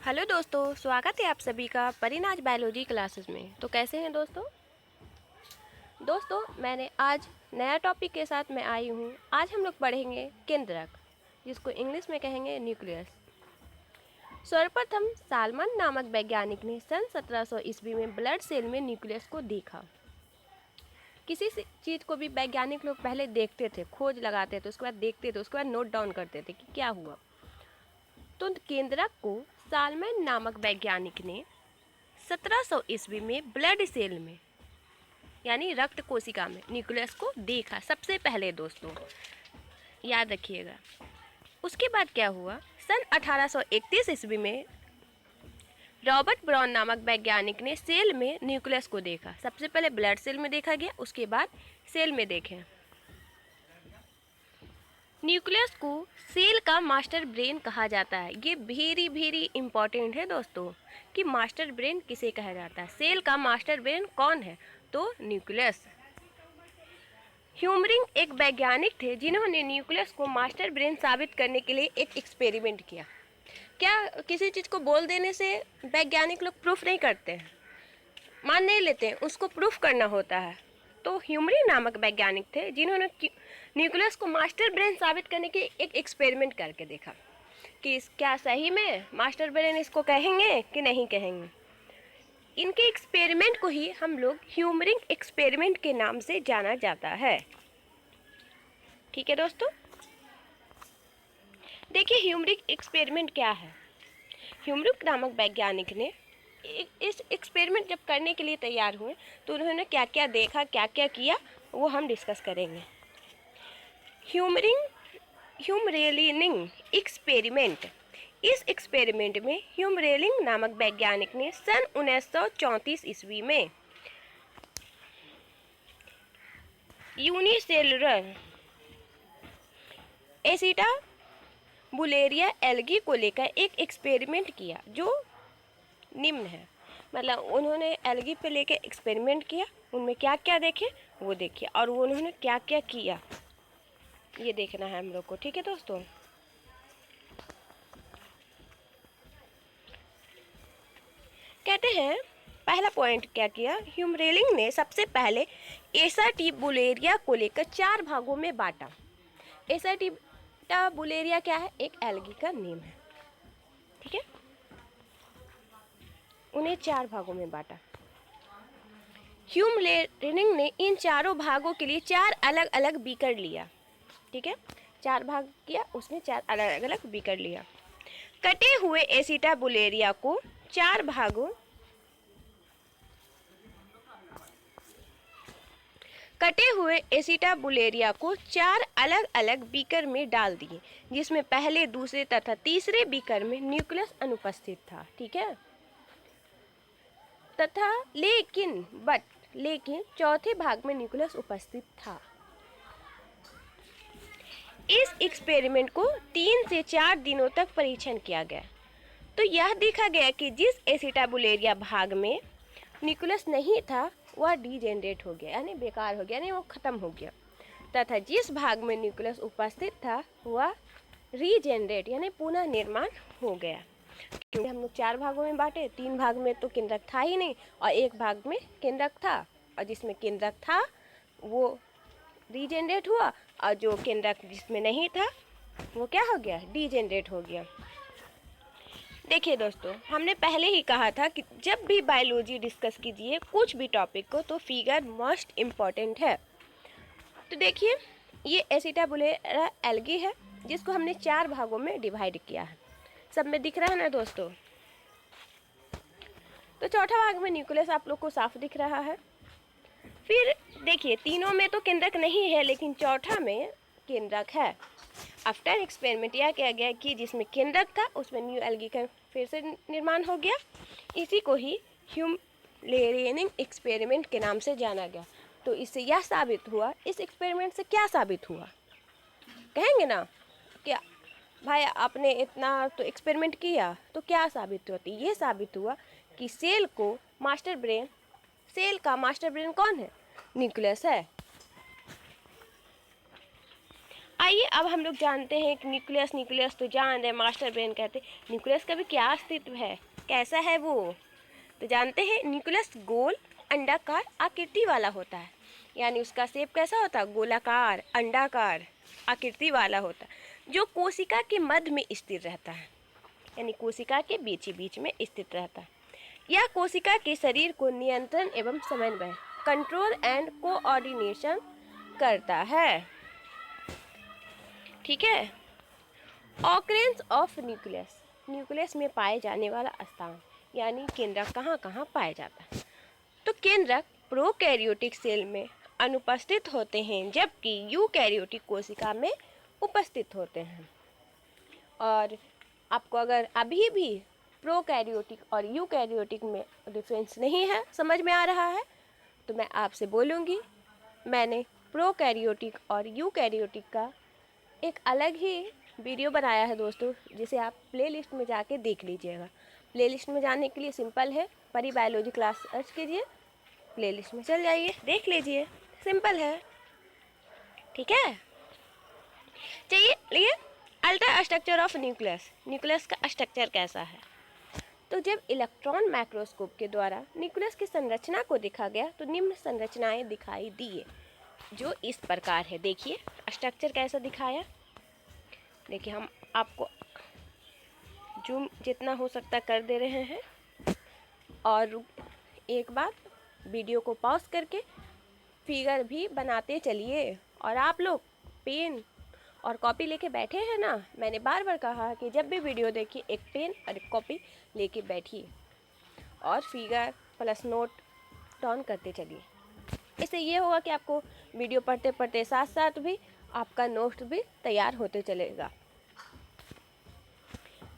Hello दोस्तों, स्वागत है आप सभी का परिनाज बायोलॉजी क्लासेस में। तो कैसे हैं दोस्तों मैंने आज नया टॉपिक के साथ मैं आई हूँ। आज हम लोग पढ़ेंगे केंद्रक, जिसको इंग्लिश में कहेंगे न्यूक्लियस। सर्वप्रथम सालमन नामक वैज्ञानिक ने सन 1700 ईस्वी में ब्लड सेल में न्यूक्लियस को देखा। किसी चीज़ को भी वैज्ञानिक लोग पहले देखते थे, खोज लगाते थे, उसके बाद देखते थे, उसके बाद नोट डाउन करते थे कि क्या हुआ। तो केंद्रक को सालमन नामक वैज्ञानिक ने 1700 ईस्वी में ब्लड सेल में यानी रक्त कोशिका में न्यूक्लियस को देखा सबसे पहले। दोस्तों याद रखिएगा। उसके बाद क्या हुआ, सन 1831 ईस्वी में रॉबर्ट ब्राउन नामक वैज्ञानिक ने सेल में न्यूक्लियस को देखा। सबसे पहले ब्लड सेल में देखा गया, उसके बाद सेल में देखें। न्यूक्लियस को सेल का मास्टर ब्रेन कहा जाता है। ये वेरी वेरी इंपॉर्टेंट है दोस्तों कि मास्टर ब्रेन किसे कहा जाता है। सेल का मास्टर ब्रेन कौन है? तो न्यूक्लियस। ह्यूमरिंग एक वैज्ञानिक थे जिन्होंने न्यूक्लियस को मास्टर ब्रेन साबित करने के लिए एक एक्सपेरिमेंट किया। क्या किसी चीज़ को बोल देने से वैज्ञानिक लोग प्रूफ नहीं करते हैं, मान नहीं लेते हैं, उसको प्रूफ करना होता है। तो ह्यूमरिंग नामक वैज्ञानिक थे जिन्होंने न्यूक्लियस को मास्टर ब्रेन साबित करने के एक एक्सपेरिमेंट करके देखा कि क्या सही में मास्टर ब्रेन इसको कहेंगे कि नहीं कहेंगे। इनके एक्सपेरिमेंट को ही हम लोग ह्यूमरिंग एक्सपेरिमेंट के नाम से जाना जाता है। ठीक है दोस्तों, देखिए ह्यूमरिंग एक्सपेरिमेंट क्या है। ह्यूमरिंग नामक वैज्ञानिक ने इस एक्सपेरिमेंट जब करने के लिए तैयार हुए तो उन्होंने क्या क्या देखा, क्या क्या किया, वो हम डिस्कस करेंगे। ह्यूमरेलिनिंग एक्सपेरिमेंट। इस एक्सपेरिमेंट में ह्यूमरेलिंग नामक वैज्ञानिक ने सन 1934 ईस्वी में यूनिसेलुलर एसिटाबुलेरिया एल्गी को लेकर एक एक्सपेरिमेंट किया जो निम्न है। मतलब उन्होंने एल्गी पे लेके एक्सपेरिमेंट किया, उनमें क्या क्या देखे वो देखिए, और वो उन्होंने क्या क्या किया ये देखना है हम लोग को। ठीक है दोस्तों, कहते हैं पहला पॉइंट क्या किया, ह्यूमरेलिंग ने सबसे पहले एसाटिबुलेरिया को लेकर 4 भागों में बांटा। एसाटिबुलेरिया क्या है? एक एल्गी का नेम है। ठीक है, उन्हें 4 भागों में बांटा। ह्यूमरेलिंग ने इन चारों भागों के लिए 4 अलग अलग बीकर लिया। ठीक है, 4 भाग किया, उसने 4 अलग अलग बीकर लिया। कटे हुए एसिटाबुलेरिया को 4 भागों कटे हुए एसिटाबुलेरिया को 4 अलग अलग बीकर में डाल दिए, जिसमें पहले, दूसरे तथा तीसरे बीकर में न्यूक्लियस अनुपस्थित था। ठीक है, तथा लेकिन चौथे भाग में न्यूक्लियस उपस्थित था। इस एक्सपेरिमेंट को 3 से 4 दिनों तक परीक्षण किया गया। तो यह देखा गया कि जिस एसिटाबुलेरिया भाग में न्यूक्लियस नहीं था वह डीजेनरेट हो गया, यानी बेकार हो गया, यानी वो ख़त्म हो गया, तथा जिस भाग में न्यूक्लियस उपस्थित था वह रीजेनरेट यानी पुनः निर्माण हो गया। क्योंकि हम लोग 4 भागों में बांटे, 3 भाग में तो केंद्रक था ही नहीं और 1 भाग में केंद्रक था, और जिसमें केंद्रक था वो रीजेनरेट हुआ, और जो केंद्रक जिसमें नहीं था वो क्या हो गया? डीजेनरेट हो गया। देखिए दोस्तों, हमने पहले ही कहा था कि जब भी बायोलॉजी डिस्कस कीजिए कुछ भी टॉपिक को, तो फिगर मोस्ट इम्पॉर्टेंट है। तो देखिए, ये एसिटाबुलेरिया एल्गी है जिसको हमने 4 भागों में डिवाइड किया है। सब में दिख रहा है ना दोस्तों? तो चौथा भाग में न्यूक्लियस आप लोग को साफ दिख रहा है। फिर देखिए, तीनों में तो केंद्रक नहीं है, लेकिन चौथा में केंद्रक है। आफ्टर एक्सपेरिमेंट यह किया गया कि जिसमें केंद्रक था उसमें न्यू एल्गी का फिर से निर्माण हो गया। इसी को ही ह्यूमरेलिंग एक्सपेरिमेंट के नाम से जाना गया। तो इससे यह साबित हुआ, इस एक्सपेरिमेंट से क्या साबित हुआ कहेंगे ना? क्या भाई आपने इतना तो एक्सपेरिमेंट किया तो क्या साबित होती? ये साबित हुआ कि सेल का मास्टर ब्रेन कौन है? न्यूक्लियस है। आइए अब हम लोग जानते हैं कि न्यूक्लियस, न्यूक्लियस तो जान रहे मास्टर ब्रेन कहते हैं, न्यूक्लियस का भी क्या अस्तित्व है, कैसा है वो। तो जानते हैं न्यूक्लियस गोल अंडाकार आकृति वाला होता है, यानी उसका शेप कैसा होता है, गोलाकार अंडाकार आकृति वाला होता है, जो कोशिका के मध्य में स्थिर रहता है, यानी कोशिका के बीच ही बीच में स्थित रहता है। यह कोशिका के शरीर को नियंत्रण एवं समन्वय, कंट्रोल एंड कोऑर्डिनेशन करता है। ठीक है। ऑकरेंस ऑफ न्यूक्लियस, न्यूक्लियस में पाए जाने वाला स्थान, यानी केंद्रक कहाँ कहाँ पाया जाता है। तो केंद्रक प्रोकैरियोटिक सेल में अनुपस्थित होते हैं, जबकि यूकैरियोटिक कोशिका में उपस्थित होते हैं। और आपको अगर अभी भी प्रोकैरियोटिक और यूकैरियोटिक में डिफरेंस नहीं है, समझ में आ रहा है, तो मैं आपसे बोलूँगी, मैंने प्रोकैरियोटिक और यूकैरियोटिक का एक अलग ही वीडियो बनाया है दोस्तों, जिसे आप प्लेलिस्ट में जाके देख लीजिएगा। प्लेलिस्ट में जाने के लिए सिंपल है, परी बायोलॉजी क्लास सर्च कीजिए, प्लेलिस्ट में चल जाइए, देख लीजिए, सिंपल है। ठीक है, चलिए लिए ultra structure of nucleus, nucleus का स्ट्रक्चर कैसा है। तो जब इलेक्ट्रॉन माइक्रोस्कोप के द्वारा न्यूक्लियस की संरचना को देखा गया तो निम्न संरचनाएं दिखाई दिए, जो इस प्रकार है। देखिए स्ट्रक्चर कैसा दिखाया, देखिए हम आपको जूम जितना हो सकता कर दे रहे हैं, और एक बार वीडियो को पॉज करके फिगर भी बनाते चलिए। और आप लोग पेन और कॉपी लेके बैठे हैं ना, मैंने बार बार कहा कि जब भी वीडियो देखिए एक पेन और एक कॉपी लेके बैठिए और फिगर प्लस नोट डाउन करते चलिए। इससे ये होगा कि आपको वीडियो पढ़ते पढ़ते साथ साथ भी आपका नोट भी तैयार होते चलेगा।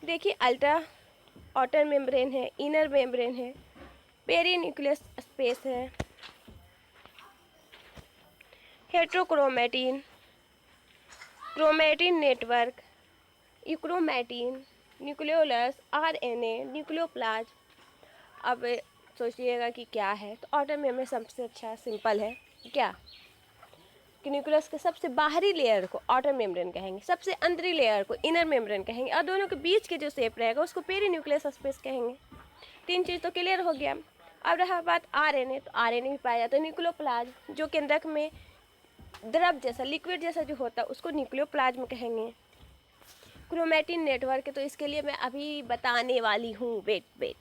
देखिए अल्ट्रा आउटर मेम्ब्रेन है, इनर मेम्ब्रेन है, पेरीन्यूक्लियस स्पेस है, heterochromatin, chromatin network, euchromatin, nucleolus, RNA, nucleoplasm. अब सोचिएगा कि क्या है, तो आउटर मेम्ब्रेन सबसे अच्छा सिंपल है क्या, कि न्यूक्लियस के सबसे बाहरी लेयर को आउटर मेम्ब्रेन कहेंगे, सबसे अंदरी लेयर को इनर मेम्ब्रेन कहेंगे, और दोनों के बीच के जो शेप रहेगा उसको पेरीन्यूक्लियस स्पेस कहेंगे। तीन चीज़ तो क्लियर हो गया। अब रहा बात आरएनए, तो आरएनए भी पाया जाता है न्यूक्लियोप्लाज्म, जो केंद्रक में द्रव जैसा लिक्विड जैसा जो होता है उसको न्यूक्लियोप्लाज्म कहेंगे। क्रोमेटिन नेटवर्क है, तो इसके लिए मैं अभी बताने वाली हूँ, वेट।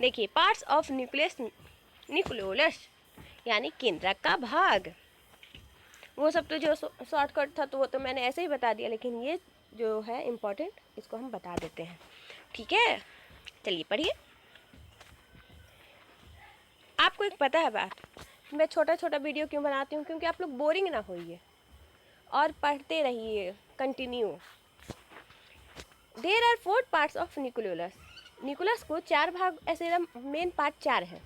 देखिए पार्ट्स ऑफ न्यूक्लियस, न्यूक्लियोलस यानी केंद्रक का भाग। वो सब तो जो शॉर्टकट था तो वो तो मैंने ऐसे ही बता दिया, लेकिन ये जो है इम्पोर्टेंट इसको हम बता देते हैं। ठीक है, चलिए पढ़िए। आपको एक पता है बात, मैं छोटा छोटा वीडियो क्यों बनाती हूँ, क्योंकि आप लोग बोरिंग ना होइए और पढ़ते रहिए continue. There are 4 parts of nucleolus, nucleus को 4 भाग, ऐसे मेन पार्ट 4 है,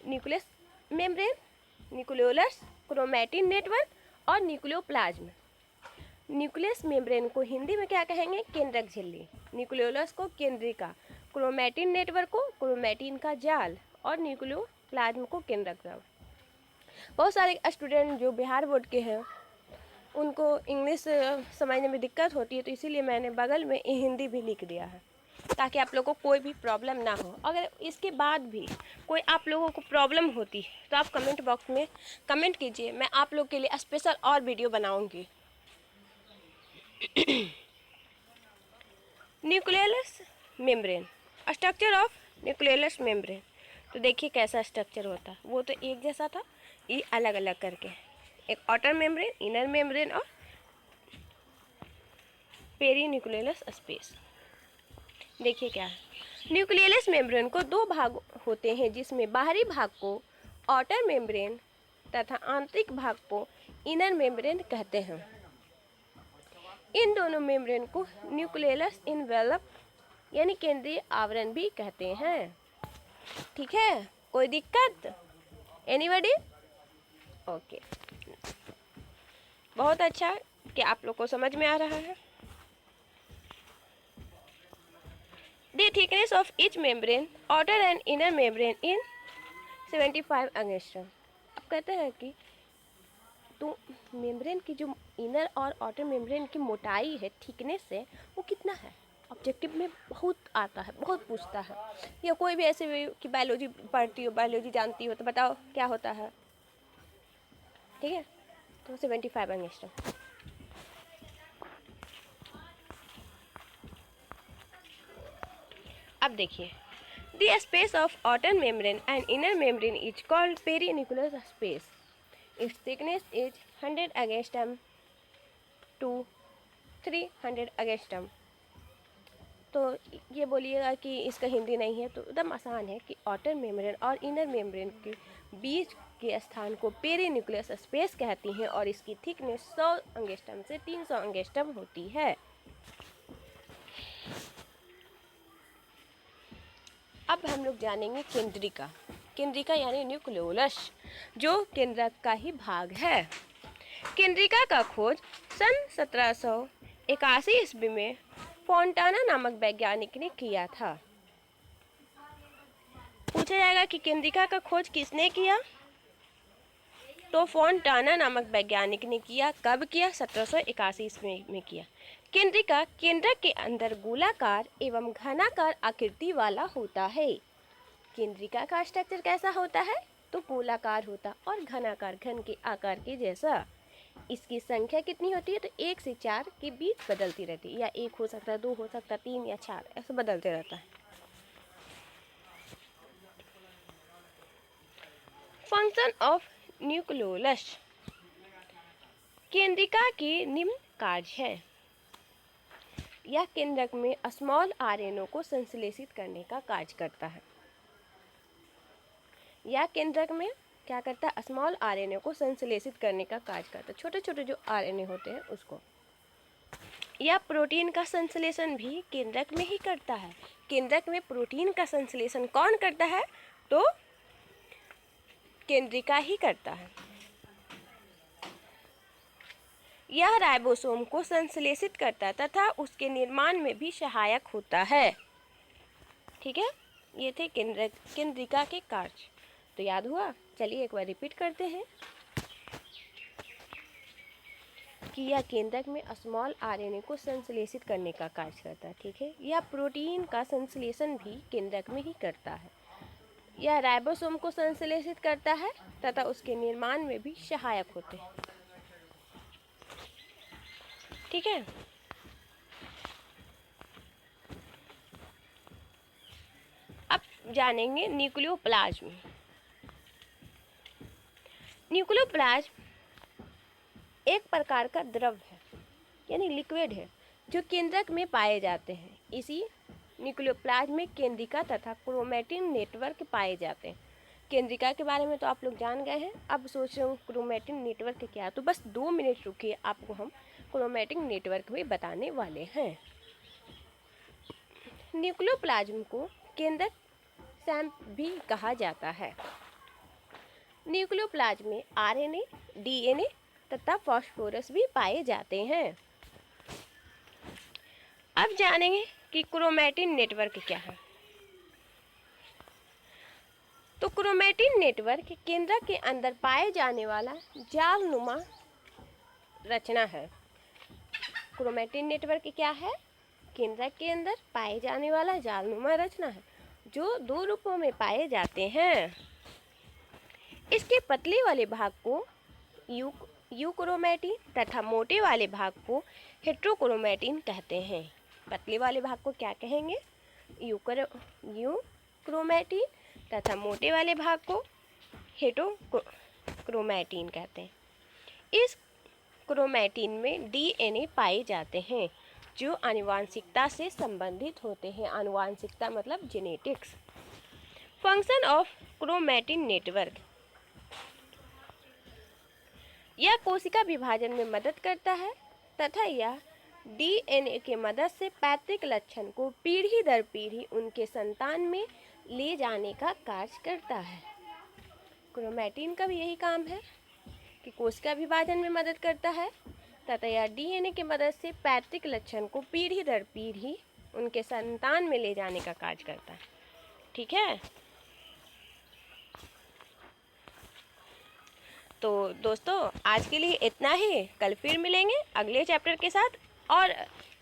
nucleus membrane, nucleolus, chromatin network और न्यूक्लियोप्लाज्म। न्यूक्लियस मेम्ब्रेन को हिंदी में क्या कहेंगे, केंद्रक झिल्ली, न्यूक्लियोलस को केंद्रिका, क्रोमेटिन नेटवर्क को क्रोमेटिन का जाल और न्यूक्लियोप्लाज्म को केंद्रक द्रव। बहुत सारे स्टूडेंट जो बिहार बोर्ड के हैं उनको इंग्लिश समझने में दिक्कत होती है, तो इसीलिए मैंने बगल में हिंदी भी लिख दिया है, ताकि आप लोगों को कोई भी प्रॉब्लम ना हो। अगर इसके बाद भी कोई आप लोगों को प्रॉब्लम होती है तो आप कमेंट बॉक्स में कमेंट कीजिए, मैं आप लोग के लिए स्पेशल और वीडियो बनाऊंगी। Nucleolus membrane, structure of nucleolus membrane. तो देखिए कैसा स्ट्रक्चर होता है, वो तो एक जैसा था, ये अलग अलग करके, एक आउटर मेम्ब्रेन, इनर मेम्ब्रेन और पेरीन्यूक्लियोलस स्पेस। देखिए क्या है, न्यूक्लियोलस मेम्ब्रेन को 2 भाग होते हैं, जिसमें बाहरी भाग को आउटर मेम्ब्रेन तथा आंतरिक भाग को इनर मेम्ब्रेन कहते हैं। इन दोनों मेम्ब्रेन को न्यूक्लियोलस इनवेलप यानी केंद्रीय आवरण भी कहते हैं। ठीक है, कोई दिक्कत, एनीबॉडी? ओके, बहुत अच्छा कि आप लोग को समझ में आ रहा है। The thickness of each membrane, outer and inner membrane, in 75 angstrom। कहते हैं कि तो मेम्ब्रेन की जो इनर और आउटर मेम्ब्रेन की मोटाई है, थिकनेस है, वो कितना है, ऑब्जेक्टिव में बहुत आता है, बहुत पूछता है। या कोई भी ऐसे भी कि बायोलॉजी पढ़ती हो, बायोलॉजी जानती हो, तो बताओ क्या होता है। ठीक है, तो 75 एंगस्ट्रम। अब देखिए, the space of outer membrane and inner membrane is called perinuclear space. Its thickness is 100 angstrom to 300 angstrom. तो ये बोलिएगा कि इसका हिंदी नहीं है, तो एकदम आसान है कि आउटर मेम्ब्रेन और इनर मेम्ब्रेन के बीच के स्थान को पेरिन्यूक्लियस स्पेस कहती हैं और इसकी थिकनेस 100 एंगस्ट्रम से 300 एंगस्ट्रम होती है। अब हम लोग जानेंगे केंद्रिका। केंद्रिका यानी न्यूक्लियोलस, जो केंद्रक का ही भाग है। केंद्रिका का खोज सन 1781 ईस्वी में फोंटाना नामक वैज्ञानिक ने किया था। पूछा जाएगा कि केंद्रिका का खोज किसने किया, तो फोंटाना नामक वैज्ञानिक ने किया। कब किया, 1781 ईस्वी में किया। केंद्रिका केंद्रक के अंदर गोलाकार एवं घनाकार आकृति वाला होता है। केंद्रिका का स्ट्रक्चर कैसा होता है, तो गोलाकार होता और घनाकार, घन के आकार के जैसा। इसकी संख्या कितनी होती है, तो 1 से 4 के बीच बदलती रहती है, या 1 हो सकता है, 2 हो सकता है, 3 या 4, ऐसे बदलते रहता है। Function of nucleolus. केंद्रिका के निम्न कार्य है। यह केंद्रक में स्मॉल आरएनए को संश्लेषित करने का कार्य करता है। यह केंद्रक में क्या करता है, स्मॉल आरएनए को संश्लेषित करने का कार्य करता है, छोटे छोटे जो आरएनए होते हैं उसको। यह प्रोटीन का संश्लेषण भी केंद्रक में ही करता है। केंद्रक में प्रोटीन का संश्लेषण कौन करता है, तो केंद्रिका ही करता है। यह राइबोसोम को संश्लेषित करता है तथा उसके निर्माण में भी सहायक होता है। ठीक है, ये थे केंद्रिका के कार्य। तो याद हुआ, चलिए एक बार रिपीट करते हैं कि यह केंद्रक में स्मॉल आरएनए को संश्लेषित करने का कार्य करता है। ठीक है, यह प्रोटीन का संश्लेषण भी केंद्रक में ही करता है। यह राइबोसोम को संश्लेषित करता है तथा उसके निर्माण में भी सहायक होते हैं। ठीक है, अब जानेंगे न्यूक्लियोप्लाज्म। न्यूक्लियोप्लाज्म एक प्रकार का द्रव है, यानी लिक्विड है, जो केंद्रक में पाए जाते हैं। इसी न्यूक्लियोप्लाज्म में केंद्रिका तथा क्रोमैटिन नेटवर्क पाए जाते हैं। केंद्रिका के बारे में तो आप लोग जान गए हैं, अब सोच रहे हो क्रोमैटिन नेटवर्क क्या है, तो बस 2 मिनट रुकिए, आपको हम क्रोमैटिन नेटवर्क भी बताने वाले हैं। न्यूक्लियोप्लाज्म को केंद्रक सैंप भी कहा जाता है। न्यूक्लियोप्लाज्म में आरएनए, डीएनए तथा फास्फोरस भी पाए जाते हैं। अब जानेंगे कि क्रोमैटिन नेटवर्क क्या है। तो क्रोमैटिन नेटवर्क केंद्रक के अंदर पाए जाने वाला जालनुमा रचना है। क्रोमैटिन नेटवर्क क्या है, केंद्रक के अंदर पाए जाने वाला जालनुमा रचना है, जो 2 रूपों में पाए जाते हैं। इसके पतले वाले भाग को यूक्रोमैटिन तथा मोटे वाले भाग को हेट्रोक्रोमैटिन कहते हैं। पतले वाले भाग को क्या कहेंगे, यूक्रोमैटिन तथा मोटे वाले भाग को हेट्रोक्रोमैटिन कहते हैं। इस क्रोमैटिन में डीएनए पाए जाते हैं, जो आनुवांशिकता से संबंधित होते हैं। आनुवांशिकता मतलब genetics. Function of chromatin network, यह कोशिका विभाजन में मदद करता है तथा यह डीएनए के मदद से पैतृक लक्षण को पीढ़ी दर पीढ़ी उनके संतान में ले जाने का कार्य करता है। क्रोमैटिन का भी यही काम है कि कोशिका विभाजन में मदद करता है तथा यह डीएनए की मदद से पैतृक लक्षण को पीढ़ी दर पीढ़ी उनके संतान में ले जाने का कार्य करता है। ठीक है, तो दोस्तों आज के लिए इतना ही, कल फिर मिलेंगे अगले चैप्टर के साथ। और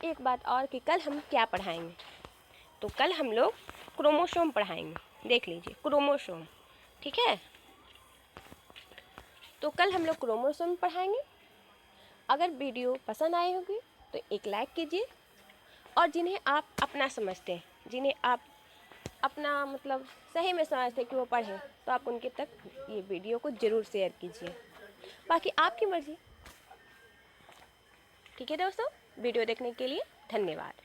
एक बात और कि कल हम क्या पढ़ाएंगे, तो कल हम लोग क्रोमोसोम पढ़ाएंगे, देख लीजिए क्रोमोसोम, ठीक है। तो कल हम लोग क्रोमोसोम पढ़ाएंगे। अगर वीडियो पसंद आई होगी तो एक लाइक कीजिए, और जिन्हें आप अपना समझते हैं, जिन्हें आप अपना मतलब सही में समझते हैं कि वो पढ़ें, तो आप उनके तक ये वीडियो को ज़रूर शेयर कीजिए। बाकी आपकी मर्ज़ी। ठीक है दोस्तों, वीडियो देखने के लिए धन्यवाद।